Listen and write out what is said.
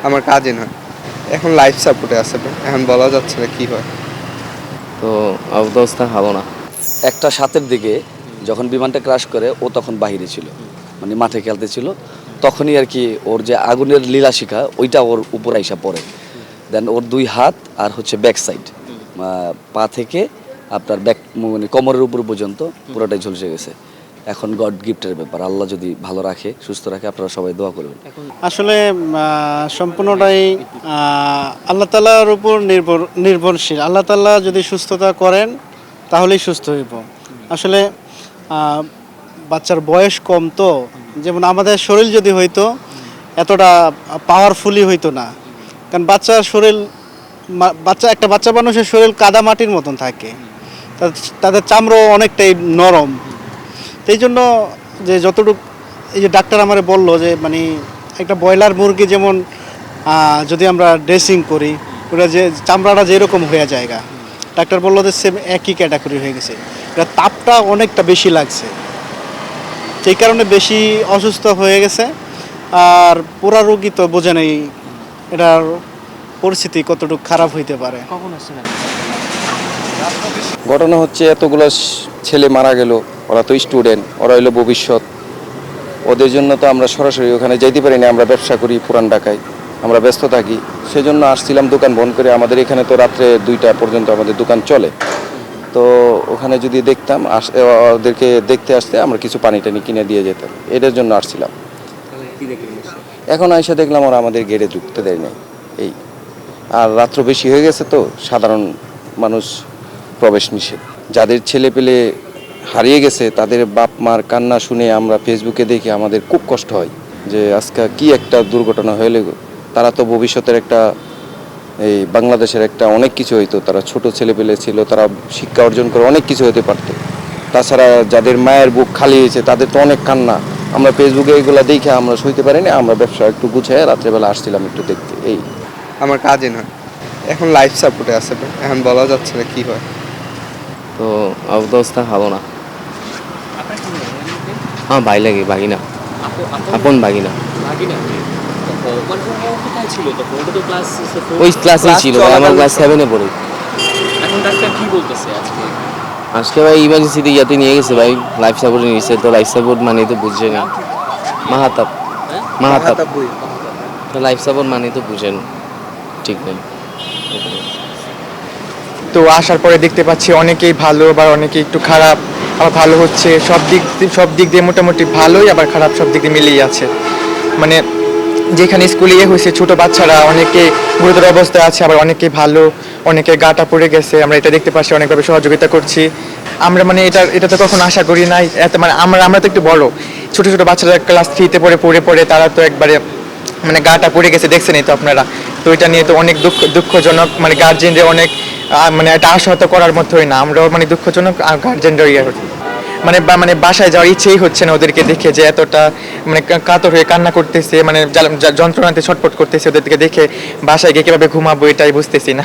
আমার কাজই নয়। এখন লাইফ সাপোর্টে আছে, এখন বলা যাচ্ছে না কি হয়। তো অবস্থা ভালো না। 1টা 7-এর দিকে যখন বিমানটা ক্রাশ করে ও তখন বাহিরে ছিল, মানে মাঠে খেলতে ছিল। তখনই আর কি ওর যে আগুনের লীলাশিখা ওইটা ওর উপর আইসা পড়ে। দেন ওর 2 হাত আর হচ্ছে ব্যাক সাইড পা থেকে আপনার ব্যাক মানে কোমরের উপর পর্যন্ত পুরোটাই ঝলসে গেছে। এখন গড গিফটের ব্যাপার, আল্লাহ যদি ভালো রাখে সুস্থ রাখে আপনারা সবাই দোয়া করবেন। আসলে সম্পূর্ণটাই আল্লাহ তাআলার উপর নির্ভরশীল। আল্লাহ তাআলা যদি সুস্থতা করেন তাহলেই সুস্থ হইব। আসলে বাচ্চার বয়স কম, তো যেমন আমাদের শরীর যদি হইতো এতটা পাওয়ারফুলি হইতো না, কারণ বাচ্চার শরীর একটা বাচ্চা মানুষের শরীর কাদা মাটির মতন থাকে, তাদের চামড়া অনেকটাই নরম। এই জন্য যে যতটুকু এই যে ডাক্তার আমারে বললো যে মানে একটা ব্রয়লার মুরগি যেমন যদি আমরা ড্রেসিং করি ওটা যে চামড়াটা যেরকম হয়ে যায়গা, ডাক্তার বললো যে সেম একই ক্যাটাগরি হয়ে গেছে। এটা তাপটা অনেকটা বেশি লাগছে, সেই কারণে বেশি অসুস্থ হয়ে গেছে। আর পুরা রোগী তো বোঝে নেই এটার পরিস্থিতি কতটুকু খারাপ হইতে পারে। ঘটনা হচ্ছে এতগুলো ছেলে মারা গেল, ওরা তো স্টুডেন্ট, ওরা হইলো ভবিষ্যৎ। ওদের জন্য তো আমরা সরাসরি ওখানে যেতে পারি না, আমরা ব্যবসা করি পুরান ঢাকায়, আমরা ব্যস্ত থাকি। সেজন্য আসছিলাম দোকান বন্ধ করে। আমাদের এখানে তো রাত্রে 2টা পর্যন্ত আমাদের দোকান চলে। তো ওখানে যদি দেখতাম ওদেরকে দেখতে আসতে আমরা কিছু পানি টানি কিনে দিয়ে যেতাম, এটার জন্য আসছিলাম। এখন আইসা দেখলাম ওরা আমাদের গেটে ঢুকতে দেয় নাই। এই আর রাত্র বেশি হয়ে গেছে, তো সাধারণ মানুষ প্রবেশ নিষেধ। যাদের ছেলে পেলে হারিয়ে গেছে তাদের বাপ মার কান্না শুনে আমরা ফেসবুকে দেখি আমাদের খুব কষ্ট হয় যে আজকে কি একটা দুর্ঘটনা হলে। তারা তো ভবিষ্যতের একটা এই বাংলাদেশের একটা অনেক কিছু হইতো, তারা ছোট ছেলে পেলে ছিল, তারা শিক্ষা অর্জন করে অনেক কিছু হতে পারতো। তাছাড়া যাদের মায়ের বুক খালি হয়েছে তাদের তো অনেক কান্না। আমরা ফেসবুকে এগুলো দেখে আমরা সইতে পারিনি, আমরা ব্যবসা একটু গুছিয়ে রাত্রেবেলা আসছিলাম একটু দেখতে। এই আমার কাজই নয়, এখন লাইফ সাপোর্টে আছে, এখন বলা যাচ্ছে না কি হয়। তো অবস্থা ভালো না। হ্যাঁ, ভাই লাগে, ভাগিনা, আপন ভাগিনা। ওই ক্লাসে ছিল, আমার ক্লাস 7-এ পড়ে। আজকে ভাই ইমার্জেন্সিতে ইয়াতে নিয়ে গেছে ভাই, লাইফ সাপোর্টে নিয়েছে। তো লাইফ সাপোর্ট মানে তো বুঝছেন, মাহাতাব তো লাইফ সাপোর্ট মানে তো বুঝেন ঠিক নেই। তো আসার পরে দেখতে পাচ্ছি অনেকেই ভালো, আবার অনেকেই একটু খারাপ, আবার ভালো হচ্ছে। সব দিক দিয়ে মোটামুটি ভালোই, আবার খারাপ সব দিক দিয়ে মিলিয়ে আছে। মানে যেখানে স্কুলে হয়েছে ছোট বাচ্চারা অনেকে গুরুতর অবস্থায় আছে, আবার অনেকে ভালো, অনেকে গাটা পড়ে গেছে। আমরা এটা দেখতে পাচ্ছি, অনেকভাবে সহযোগিতা করছি আমরা। মানে এটা তো কখনো আশা করি নাই এত। মানে আমরা তো একটু বড়, ছোট ছোট বাচ্চারা ক্লাস 3-তে পড়ে তারা তো একবারে মানে গাটা পড়ে গেছে, দেখছেনই তো আপনারা। তো এটা নিয়ে তো অনেক দুঃখজনক, মানে গার্জেনরা অনেক মানে একটা আশাহত করার মতোই না। আমরাও মানে দুঃখজনক, গার্জেনরাও মানে বাসায় যাওয়ার ইচ্ছেই হচ্ছে না ওদেরকে দেখে, যে এতটা মানে কাতর হয়ে কান্না করতেছে, মানে যন্ত্রণাতে ছটফট করতেছে। ওদেরকে দেখে বাসায় গিয়ে কীভাবে ঘুমাবো এটাই বুঝতেছি না।